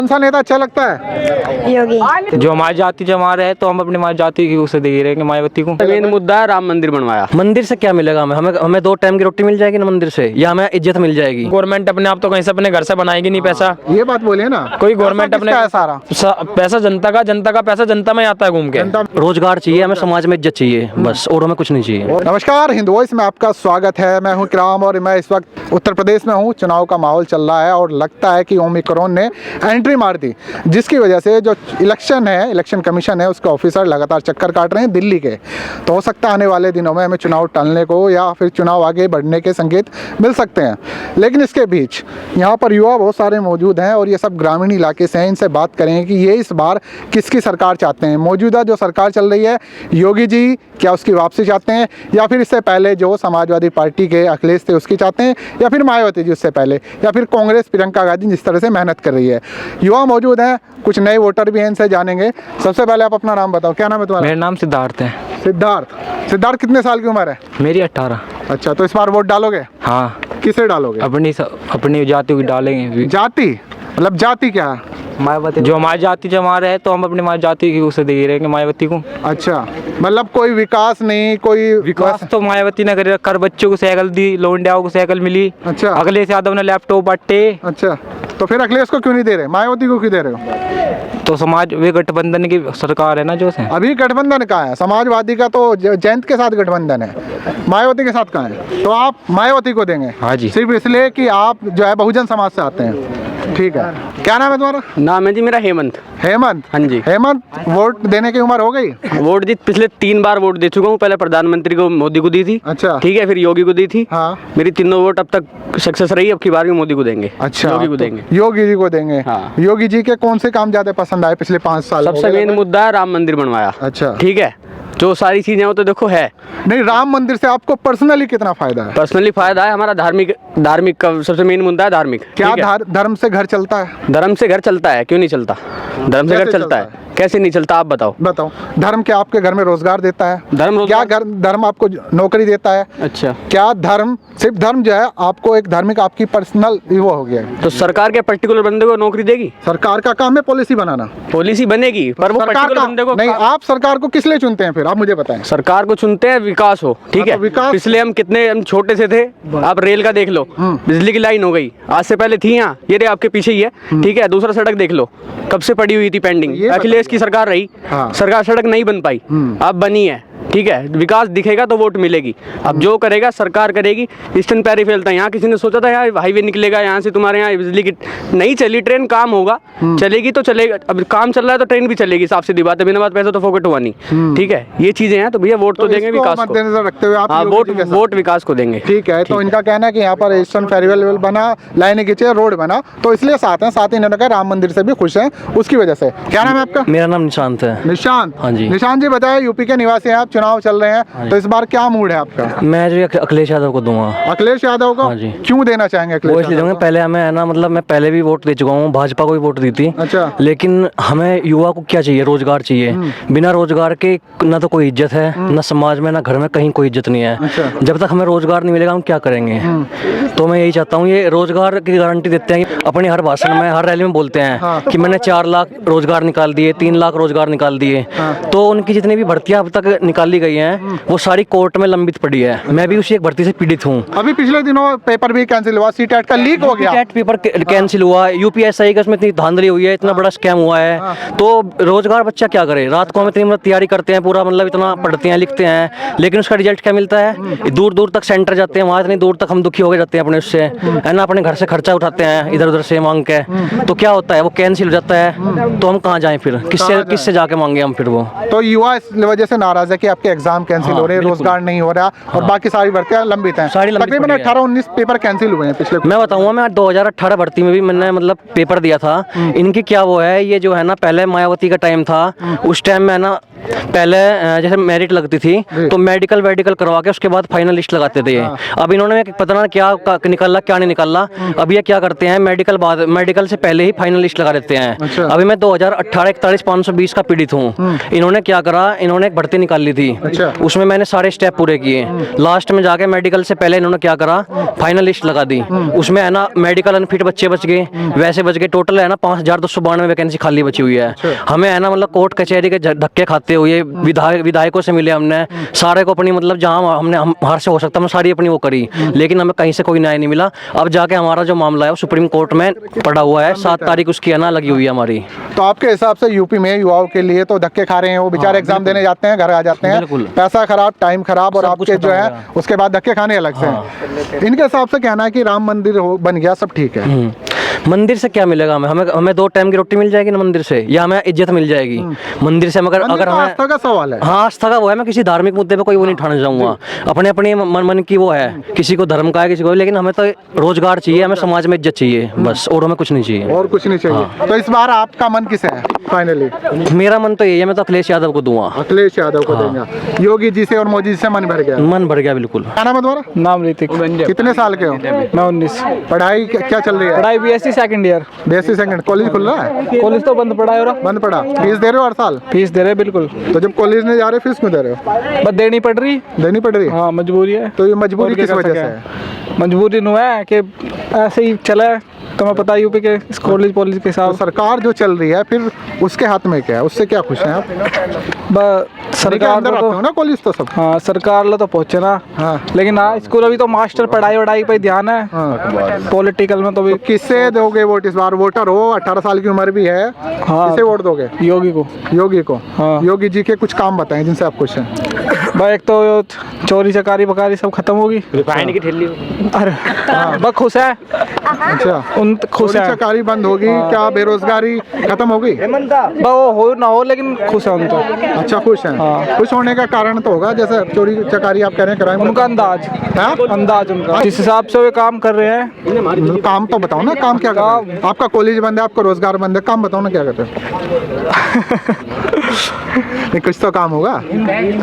कौन सा नेता अच्छा लगता है? योगी। जो हमारी जाति जमा रहे तो हम अपनी हमारी जाति की उसे दे रहे हैं मायावती को। मेन मुद्दा है राम मंदिर बनवाया। मंदिर से क्या मिलेगा हमें? हमें 2 टाइम की रोटी मिल जाएगी ना मंदिर से, या हमें इज्जत मिल जाएगी? गवर्नमेंट अपने आप तो कहीं से अपने घर से बनाएगी नहीं पैसा। ये बात बोलिए ना, कोई गवर्नमेंट अपने है सारा पैसा जनता का पैसा जनता में आता है घूम के। रोजगार चाहिए हमें, समाज में इज्जत चाहिए बस, और हमें कुछ नहीं चाहिए। नमस्कार, हिंद वॉइस में आपका स्वागत है। मैं हूं किराम और मैं इस वक्त उत्तर प्रदेश में हूं। चुनाव का माहौल चल रहा है और लगता है कि ओमिक्रॉन ने एंट्री मार दी, जिसकी वजह से जो इलेक्शन कमीशन है उसके ऑफिसर लगातार चक्कर काट रहे हैं दिल्ली के। तो हो सकता है आने वाले दिनों में हमें चुनाव टलने को या फिर चुनाव आगे बढ़ने के संकेत मिल सकते हैं। लेकिन इसके बीच यहाँ पर युवा बहुत सारे मौजूद हैं और ये सब ग्रामीण इलाके से हैं। इनसे बात करेंगे कि ये इस बार किसकी सरकार चाहते हैं। मौजूदा जो सरकार चल रही है योगी जी, क्या उसकी वापसी चाहते हैं, या फिर इससे पहले जो समाजवादी पार्टी के अखिलेश थे उसकी चाहते हैं, या फिर मायावती जी उससे पहले, या फिर कांग्रेस प्रियंका गांधी जिस तरह से मेहनत कर रही है। युवा मौजूद हैं, कुछ नए वोटर भी हैं, इनसे जानेंगे। सबसे पहले आप अपना नाम बताओ, क्या नाम है तुम्हारा? मेरा नाम सिद्धार्थ है। सिद्धार्थ कितने साल की उम्र है? मेरी 18। अच्छा, तो इस बार वोट डालोगे? हाँ। किसे डालोगे? अपनी जाति को डालेंगे। जाति मतलब जाति क्या है? मायावती। जो हमारी जाति जमा रहे तो हम अपनी हमारी जाति की उसे दे रहे हैं मायावती को। अच्छा, मतलब कोई विकास नहीं, कोई विकास तो मायावती ने करे। कर बच्चों को साइकिल दी, लोंडियाओं को साइकिल मिली। अच्छा, अखिलेश यादव ने लैपटॉप बांटे। अच्छा, तो फिर अखिलेश को क्यों नहीं दे रहे, मायावती को क्यों दे रहे हो? तो समाज वे गठबंधन की सरकार है ना जो से। अभी गठबंधन कहाँ है? समाजवादी का तो जयंत के साथ गठबंधन है, मायावती के साथ कहाँ है? तो आप मायावती को देंगे? हाँ जी। सिर्फ इसलिए कि आप जो है बहुजन समाज से आते हैं। ठीक है, क्या नाम है तुम्हारा? नाम है जी मेरा हेमंत। हेमंत? हाँ जी। हेमंत, वोट देने की उम्र हो गई? वोट जी पिछले 3 बार वोट दे चुका हूँ। पहले प्रधानमंत्री को मोदी को दी थी। अच्छा। ठीक है, फिर योगी को दी थी। हाँ। मेरी तीनों वोट अब तक सक्सेस रही। अब की बार भी मोदी को देंगे। अच्छा, योगी को देंगे। योगी जी को देंगे। हाँ। योगी जी के कौन से काम ज्यादा पसंद आए पिछले 5 साल? सबसे मेन मुद्दा है राम मंदिर बनवाया। अच्छा, ठीक है, जो सारी चीजें वो तो देखो है। नहीं, राम मंदिर से आपको पर्सनली कितना फायदा है? पर्सनली फायदा है हमारा धार्मिक का सबसे मेन मुद्दा है धार्मिक। क्या धर्म से घर चलता है? धर्म से घर चलता है, क्यों नहीं चलता? धर्म से घर चलता है, कैसे नहीं चलता आप बताओ? धर्म क्या आपके घर में रोजगार देता है? क्या धर्म आपको नौकरी देता है? अच्छा, क्या धर्म, सिर्फ धर्म जो है आपको एक धार्मिक आपकी पर्सनल वो हो गया है? तो सरकार के पर्टिकुलर बंदे को नौकरी देगी? सरकार का काम है पॉलिसी बनाना। पॉलिसी बनेगी पर वो पर्टिकुलर बंदे को नहीं। आप सरकार को किस लिए चुनते हैं फिर, आप मुझे बताएं। सरकार को चुनते हैं विकास हो। ठीक है, विकास। पिछले हम छोटे से थे, आप रेल का देख लो, बिजली की लाइन हो गई। आज से पहले थी यहाँ, ये आपके पीछे ही है। ठीक है, दूसरा सड़क देख लो, कब से पड़ी हुई थी पेंडिंग। अखिलेश की सरकार रही। हाँ। सरकार सड़क नहीं बन पाई, अब बनी है। ठीक है, विकास दिखेगा तो वोट मिलेगी। अब जो करेगा सरकार करेगी। ईस्टर्न पेरिफेरल था, यहाँ किसी ने सोचा था यहाँ हाईवे निकलेगा, यहाँ से तुम्हारे यहाँ बिजली की नहीं चली ट्रेन, काम होगा, चलेगी तो चलेगा। अब काम चल रहा है तो ट्रेन भी चलेगी, साफ सीधी बात है, बिना बात पैसा तो फोकट हुआ नहीं। ठीक है, ये चीजें हैं, तो भैया वोट तो देंगे विकास को मद्देनजर रखते हुए आप वोट विकास को देंगे। ठीक है, तो इनका कहना है कि यहाँ पर ईस्टर्न फेरिवेल बना, लाइनें खींचे, रोड बना, तो इसलिए साथ ही इन्होंने कहा राम मंदिर से भी खुश हैं उसकी वजह से। क्या नाम है आपका? मेरा नाम निशांत है। निशांत? हाँ जी। निशांत जी बताए, यूपी के निवासी हैं आप, चुनाव चल रहे हैं, तो इस बार क्या मूड है आपका? मैं जो अखिलेश यादव को दूंगा। अखिलेश यादव को? हाँ जी। क्यों देना चाहेंगे अखिलेश? वो इसलिए दूंगा, पहले हमें है ना, मतलब मैं पहले भी वोट दे चुका हूँ, भाजपा को भी वोट दी थी। अच्छा। लेकिन हमें युवा को क्या चाहिए? रोजगार चाहिए। बिना रोजगार के ना तो कोई इज्जत है, ना समाज में, ना घर में, कहीं कोई इज्जत नहीं है। अच्छा। जब तक हमें रोजगार नहीं मिलेगा हम क्या करेंगे? तो मैं यही चाहता हूँ, ये रोजगार की गारंटी देते हैं, अपने हर भाषण में, हर रैली में बोलते हैं कि मैंने 4 लाख रोजगार निकाल दिए, 3 लाख रोजगार निकाल दिए। तो उनकी जितनी भी भर्तियां अब तक निकाली गई हैं वो सारी कोर्ट में लंबित पड़ी है। मैं भी उसी एक भर्ती से पीड़ित हूँ। अभी पिछले दिनों पेपर भी कैंसिल हुआ, सीटेट का लीक हो गया। पेपर कैंसिल हुआ, यूपीएससी का इसमें इतनी धांधली हुई है, इतना बड़ा स्कैम हुआ है। तो रोजगार बच्चा क्या करे? रात को हम इतनी तैयारी करते हैं, पूरा मतलब इतना पढ़ते हैं, लिखते हैं, लेकिन उसका रिजल्ट क्या मिलता है? दूर दूर तक सेंटर जाते हैं, वहाँ इतनी दूर तक हम दुखी हो गए जाते हैं अपने उससे, है ना, अपने घर से खर्चा उठाते हैं इधर उधर से मांग के। तो क्या होता है? वो कैंसिल हो जाता है, तो हम कहाँ जाएं फिर? किससे जाके मांगे हम फिर? वो तो युवा इस वजह से नाराज है कि आपके एग्जाम कैंसिल हो रहे हैं, रोजगार नहीं हो रहा, और बाकी सारी भर्तियां लंबित हैं। तकरीबन 18-19 पेपर कैंसिल हुए हैं पिछले। मैं बताऊंगा, मैं 2018 भर्ती में भी मैंने मतलब पेपर दिया था। इनकी क्या वो है, ये जो है ना, पहले मायावती का टाइम था, उस टाइम में ना पहले जैसे मेरिट लगती थी तो मेडिकल वेडिकल करवा के उसके बाद फाइनल लिस्ट लगाते थे। अब इन्होंने पता ना क्या निकाला क्या नहीं निकाला। अब ये क्या करते हैं, मेडिकल से पहले ही फाइनल लिस्ट लगा देते हैं। अभी मैं 2018-41-520 का पीड़ित हूँ। इन्होंने क्या करा, इन्होंने एक भर्ती निकाल ली थी, उसमें मैंने सारे स्टेप पूरे किए। लास्ट में जाके मेडिकल से पहले इन्होंने क्या करा, फाइनल लिस्ट लगा दी। उसमें है ना मेडिकल अनफिट बच्चे बच गए, वैसे बच गए। टोटल है ना 5292 वैकेंसी खाली बची हुई है। हमें है ना मतलब कोर्ट कचहरी के धक्के खाते हुए विधायकों से मिले हमने, सारे को अपनी मतलब जहाँ हमने हमारे से हो सकता है सारी अपनी वो करी, लेकिन हमें कहीं से कोई न्याय नहीं मिला। अब जाके हमारा जो मामला है वो सुप्रीम कोर्ट में पड़ा हुआ है, 7 तारीख उसकी है ना लगी हुई है हमारी। तो आपके हिसाब से यूपी में युवाओं के लिए तो धक्के खा रहे हैं, वो बेचारे एग्जाम देने जाते हैं, घर आ जाते हैं, पैसा खराब, टाइम खराब, और आपके जो है उसके बाद धक्के खाने अलग से हैं। इनके हिसाब से कहना है कि राम मंदिर बन गया, सब ठीक है। मंदिर से क्या मिलेगा हमें 2 टाइम की रोटी मिल जाएगी ना मंदिर से, या हमें इज्जत मिल जाएगी मंदिर से। अगर तो हमें आस्था का सवाल है। हाँ, आस्था का वो है। मैं किसी धार्मिक मुद्दे पे कोई वो नहीं ठाने जाऊंगा, अपने अपने मन की वो है, किसी को धर्म का है किसी को, लेकिन हमें तो रोजगार चाहिए, हमें समाज में इज्जत चाहिए बस, और हमें कुछ नहीं चाहिए। और कुछ नहीं चाहिए। तो इस बार आपका मन किसे है फाइनली? मेरा मन तो यही है, मैं तो अखिलेश यादव को दूंगा। अखिलेश यादव को देंगे। योगी जी से और मोदी जी से मन भर गया? मन भर गया बिल्कुल। क्या नाम है तुम्हारा? नाम ऋतिक। कितने साल के हो? मैं 19। पढ़ाई क्या चल रही है? पढ़ाई BSc second year. BSc second. College खुल रहा है? कॉलेज तो बंद पड़ा है और बंद पड़ा। फीस दे रहे हो हर साल? फीस दे रहे बिल्कुल। तो जब कॉलेज नहीं जा रहे फीस क्यों दे रहे हो? बस देनी पड़ रही। देनी पड़ रही है? हाँ, मजबूरी है। तो ये मजबूरी और क्या किस कर वजह सके? से है? मजबूरी नु है कि ऐसे ही चला है, तुम्हें पता है यूपी के कॉलेज के तो हिसाब। सरकार जो चल रही है फिर उसके हाथ में क्या है, उससे क्या खुश हैं आप? सरकार अंदर आते हो तो ना कॉलेज तो सब। हाँ, सरकार लो तो पहुँचे ना। हाँ। लेकिन हाँ, स्कूल अभी तो मास्टर पढ़ाई वढ़ाई पे ध्यान है। पॉलिटिकल में तो भी। तो किससे दोगे वोट इस बार? वोटर हो, 18 साल की उम्र भी है, किसे वोट दोगे? योगी को। योगी को। हाँ। योगी जी के कुछ काम बताएं जिनसे आप खुश हैं। भाई एक तो चोरी चकारी बकारी सब खत्म होगी। रिफाइंड की ठेली। अरे बस खुश है। अच्छा, उन खुश है। चकारी बंद होगी क्या? बेरोजगारी खत्म होगी? वो हो ना हो लेकिन खुश है उन तो। अच्छा, खुश हैं। हाँ। खुश होने का कारण तो होगा, जैसे चोरी चकारी आप कह रहे हैं, क्राइम। उनका अंदाज। हाँ? अंदाज उनका जिस हिसाब से वे काम कर रहे हैं। काम तो बताओ ना, काम क्या कर रहे हैं? आपका कॉलेज बंद है, आपका रोजगार बंद है, काम बताओ ना क्या करते हो? नहीं, कुछ तो काम होगा।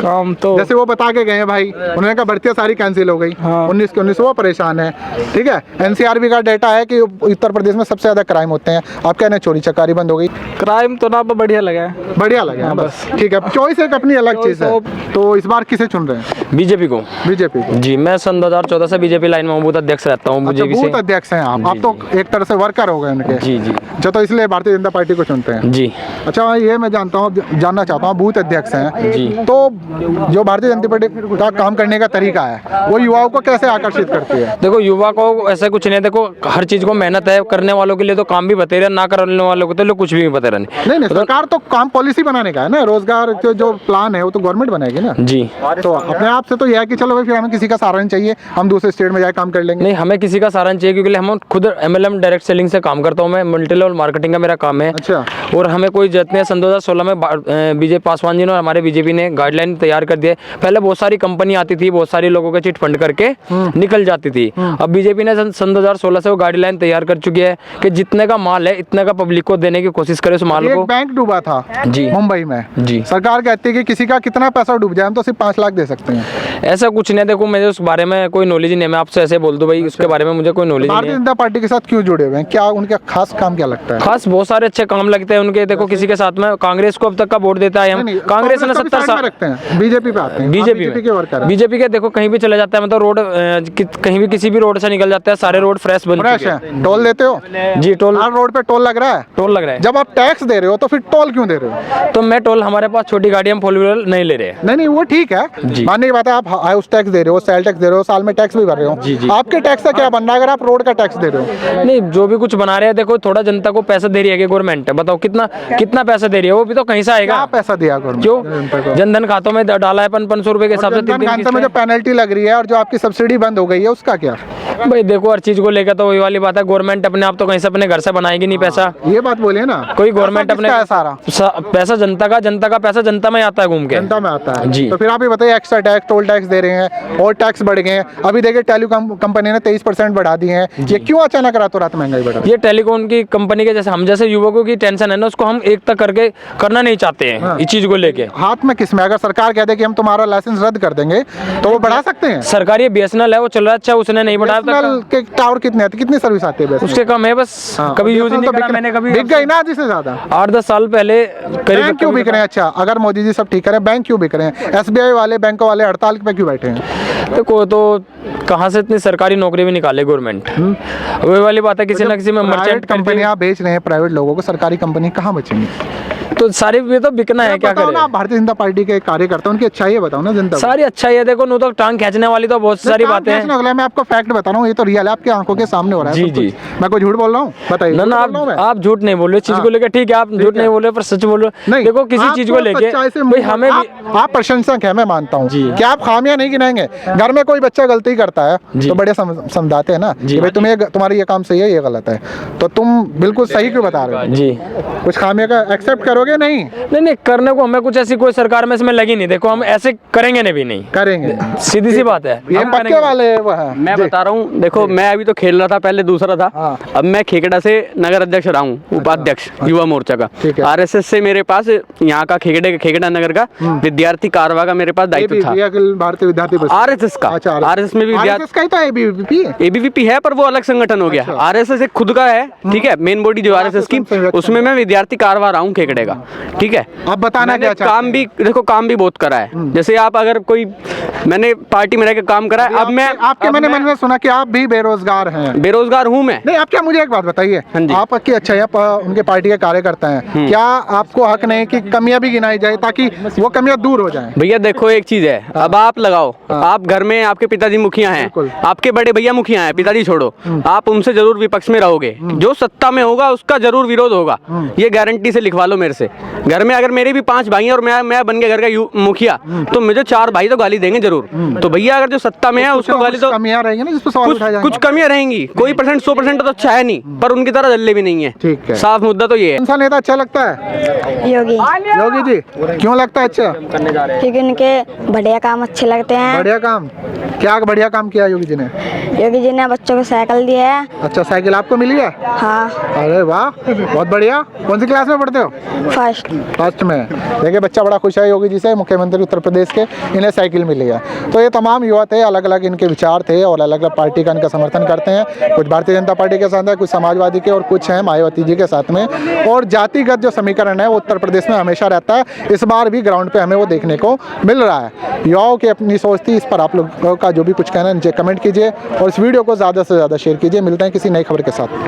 काम तो जैसे वो बता के गए हैं भाई, उन्होंने कहा भर्तियां सारी कैंसिल हो गई। हाँ। 19 के 19 वो परेशान है। ठीक है, NCRB का डेटा है कि उत्तर प्रदेश में सबसे ज्यादा क्राइम होते हैं। आप कह रहे हैं चोरी चकारी बंद हो गई। क्राइम तो ना बढ़िया लगा है। बढ़िया लगे। हाँ, बस ठीक है। चॉइस एक अपनी अलग चीज है। तो इस बार किसे चुन रहे हैं? बीजेपी को। बीजेपी। जी, मैं सन 2014 से बीजेपी लाइन में हूँ, बूथ अध्यक्ष रहता हूँ अच्छा, बीजेपी बूथ से। अध्यक्ष हैं आप तो एक तरह से वर्कर हो गए उनके। जी जी जो तो इसलिए भारतीय जनता पार्टी को चुनते हैं। जी। अच्छा, ये मैं जानना चाहता हूँ, बूथ अध्यक्ष हैं जी। तो जो भारतीय जनता पार्टी का काम करने का तरीका है वो युवाओं को कैसे आकर्षित करती है? देखो, युवा को ऐसा कुछ नहीं, देखो हर चीज को मेहनत है, करने वालों के लिए तो काम भी बते रहे, ना करने वालों को तो लोग कुछ भी बते रहे। नहीं, सरकार तो काम पॉलिसी बनाने का है ना, रोजगार के जो प्लान है वो तो गवर्नमेंट बनाएगी ना। जी। तो अपने आप से तो यह है कि चलो भाई फिर हमें किसी का सहारा नहीं चाहिए, हम दूसरे स्टेट में जाके काम कर लेंगे। नहीं, हमें किसी का सहारा नहीं चाहिए, क्योंकि हम खुद MLM डायरेक्ट सेलिंग से काम करता हूँ मैं, मल्टी लेवल मार्केटिंग का मेरा काम है। अच्छा। और हमें कोई जितने सन 2016 में बीजेपी पासवान जी ने और हमारे बीजेपी ने गाइडलाइन तैयार कर दिए। पहले बहुत सारी कंपनी आती थी, बहुत सारे लोगों के चिट फंड करके निकल जाती थी। अब बीजेपी ने सन 2016 से वो गाइडलाइन तैयार कर चुकी है कि जितने का माल है इतने का पब्लिक को देने की कोशिश करे उस माल को। एक बैंक डूबा था जी मुंबई में। जी। सरकार कहती है कि किसी का कितना पैसा डूब जाए हम तो सिर्फ 5 लाख दे सकते हैं। ऐसा कुछ नहीं। देखो, मुझे उस बारे में कोई नॉलेज नहीं है, मैं आपसे ऐसे बोल दूं भाई, उसके बारे में मुझे कोई नॉलेज नहीं भारतीय है। जनता पार्टी के साथ क्यों जुड़े हुए हैं? क्या उनका खास काम क्या लगता है? खास बहुत सारे अच्छे काम लगते हैं उनके। देखो, किसी के साथ में कांग्रेस को अब तक का वोट देता है हम। नहीं, कांग्रेस ने को भी 70 साइड में रखते हैं, बीजेपी पे आते हैं। बीजेपी के वर्कर हैं। बीजेपी के देखो कहीं भी चले जाता है, मतलब रोड कहीं भी किसी भी रोड से निकल जाता है, सारे रोड फ्रेश बन फ्रेश चुके हैं। है। टोल देते हो? जी, टोल। हर रोड पे टोल लग रहा है। टोल लग रहा है। जब आप टैक्स दे रहे हो तो फिर टोल क्यों दे रहे हो? तो मैं टोल, हमारे पास छोटी गाड़ी, हम 4 व्हीलर नहीं ले रहे हैं। नहीं, वो ठीक है, जी। मानने की बात है। आप हाउस टैक्स दे रहे हो, सेल टैक्स दे रहे हो, साल में टैक्स भी भर रहे हो। जी, जी। आपके टैक्स का क्या बनना है अगर आप रोड का टैक्स दे रहे हो? नहीं, जो भी कुछ बना रहे हैं, देखो थोड़ा जनता को पैसा दे रही है गवर्नमेंट, बताओ कितना पैसा दे रही है, वो भी तो कहीं से आएगा। क्या पैसा दिया गवर्नमेंट क्यों? जनता को? जनधन खातों में डाला है 500 रुपए के हिसाब से। जनधन खाते में जो पेनल्टी लग रही है और जो आपकी सब्सिडी बंद हो गई है उसका क्या? भाई देखो, हर चीज को लेकर तो वही वाली बात है, गवर्नमेंट अपने आप तो कहीं से अपने घर से बनाएगी नहीं पैसा। ये बात बोलिए ना। कोई गवर्नमेंट अपने पैसा किसका है सारा? पैसा जनता का पैसा जनता में आता है घूम के। जनता में आता है। जी। तो फिर आप ये बताइए, extra tax, toll tax tax दे रहे हैं और टैक्स बढ़ गए हैं। अभी देखिए टेलीकॉम कंपनी ने 23% बढ़ा दिए हैं। ये क्यों अचानक रातों रात महंगाई बढ़ रही है? ये टेलीकॉम की कंपनी के जैसे हम जैसे युवकों की टेंशन है ना, उसको हम एकता करके करना नहीं चाहते हैं इस चीज को लेके। हाथ में किसमें? अगर सरकार कह दे कि हम तुम्हारा लाइसेंस रद्द कर देंगे तो वो बढ़ा सकते हैं। सरकारी BSNL है, वो चल रहा है, अच्छा उसने नहीं बढ़ाया BSNL के टावर कितने आते, कितनी सर्विस आती है? उसके कम है बस, कभी यूज नहीं करा मैंने कभी। बिक गई ना जिससे ज्यादा। 8-10 साल पहले बैंक क्यों बिक रहे हैं? अच्छा, अगर मोदी जी सब ठीक करें, बैंक क्यों बिक रहे हैं? SBI वाले, बैंकों वाले हड़ताल पे क्यों बैठे हैं? देखो तो कहाँ से इतनी सरकारी नौकरी भी निकाले गवर्नमेंट? वही वाली बात है, किसी ना किसी में मर्चेंट कंपनियां बेच रहे हैं प्राइवेट लोगों को, सरकारी कंपनी कहाँ बचेंगी? तो सारी भी तो बिकना है, क्या बताओ करें? ना, आप भारतीय जनता पार्टी के कार्यकर्ता, उनकी अच्छाई है, बताओ ना जनता को। सारी अच्छा है, देखो नो तो टांग खींचने वाली तो बहुत सारी बातें हैं। मैं आपको फैक्ट बता रहा हूँ, ये तो रियल है, आपकी आंखों के सामने हो रहा है। जी, सब कुछ। जी। मैं कोई झूठ बोल रहा हूँ? बताइए। ना ना, झूठ बोल रहा हूँ मैं? आप झूठ नहीं बोल रहे चीज को लेकर, ठीक है, आप झूठ नहीं बोल रहे पर सच बोल रहे। नहीं, देखो किसी चीज को आपको लेके सच्चाई से भाई हमें भी, आप प्रशंसक हैं, मैं मानता हूँ जी। कि आप खामियां नहीं गिनाएंगे। घर में कोई बच्चा गलती करता है तो बड़े समझाते हैं ना कि भाई तुम्हें, तुम्हारा ये काम सही है, ये गलत है, तो तुम बिल्कुल सही क्यों बता रहे हो? जी कुछ खामियां का एक्सेप्ट करोगे? नहीं नहीं करने को हमें कुछ ऐसी कोई सरकार में इसमें लगी नहीं। देखो हम ऐसे करेंगे नहीं, भी नहीं करेंगे, सीधी सी बात है। ये हम पक्के करेंगे। वाले वो हैं। मैं जी। बता रहा हूँ, देखो मैं अभी तो खेल रहा था, पहले दूसरा था, हाँ। अब मैं खेकड़ा से नगर अध्यक्ष रहा हूँ, उपाध्यक्ष युवा मोर्चा का। ठीक है। RSS से मेरे पास यहाँ का खेकड़ा नगर का विद्यार्थी कारवा का मेरे पास दायित्व था। अखिल भारतीय विद्यार्थी परिषद। RSS का, अच्छा, RSS में भी RSS का ही तो ABVP है। ABVP है, पर वो अलग संगठन हो गया। RSS एक खुद का है, ठीक है, मेन बॉडी जो RSS की, उसमें मैं विद्यार्थी कारवा रहा हूँ खेकड़े का, ठीक है। अब बताना मैंने क्या चाहते काम भी, देखो काम भी बहुत करा है। जैसे आप अगर कोई, मैंने पार्टी में रह के काम करा है। अब मैं आपके मैंने मन में सुना कि आप भी बेरोजगार हैं। बेरोजगार हूँ मैं। नहीं, आप क्या, मुझे एक बात बताइए, हाँ जी। आप की अच्छा है, उनके पार्टी के कार्यकर्ता हैं, क्या आपको हक नहीं कि कमियां भी गिनाई जाए ताकि वो कमियां दूर हो जाएं? भैया देखो एक चीज है, अब आप लगाओ, आप घर में आपके पिताजी मुखिया हैं, बिल्कुल। आपके बड़े भैया मुखिया हैं, पिताजी छोड़ो, आप उनसे जरूर विपक्ष में रहोगे। जो सत्ता में होगा उसका जरूर विरोध होगा, ये गारंटी से लिखवा लो मेरे से। घर में अगर मेरे भी 5 भाई हैं और मैं बन गया घर का मुखिया, तो मुझे 4 भाई तो गाली देंगे जरूर। तो भैया अगर जो सत्ता में है उसको गाली तो, कमियां रहेंगी ना, जिस पर सवाल उठाए जाएंगे। कुछ कमियां रहेंगी, कोई % 100% तो अच्छा है नहीं, पर उनकी तरह जल्ले भी नहीं है। ठीक है। साफ मुद्दा तो ये है। कौन सा नेता अच्छा लगता है? योगी। योगी जी क्यों लगता है अच्छा? क्योंकि उनके बढ़िया काम अच्छे लगते हैं। बढ़िया काम? क्या बढ़िया काम किया योगी जी ने? योगी जी ने बच्चों को साइकिल दिया है। अच्छा, साइकिल आपको मिली है? हाँ, अरे वाह, बहुत बढ़िया। कौन सी क्लास में पढ़ते हो? फर्स्ट में। देखिए बच्चा बड़ा खुश है योगी जी से, मुख्यमंत्री उत्तर प्रदेश के, इन्हें साइकिल मिली है। तो ये तमाम युवा थे, अलग अलग इनके विचार थे और अलग अलग पार्टी का इनका समर्थन करते हैं। कुछ भारतीय जनता पार्टी के साथ है, कुछ समाजवादी के और कुछ हैं मायावती जी के साथ में। और जातिगत जो समीकरण है वो उत्तर प्रदेश में हमेशा रहता है, इस बार भी ग्राउंड पे हमें वो देखने को मिल रहा है। युवाओं की अपनी सोच थी, इस पर आप लोगों का जो भी कुछ कहना है नीचे कमेंट कीजिए और इस वीडियो को ज़्यादा से ज़्यादा शेयर कीजिए। मिलते हैं किसी नई खबर के साथ।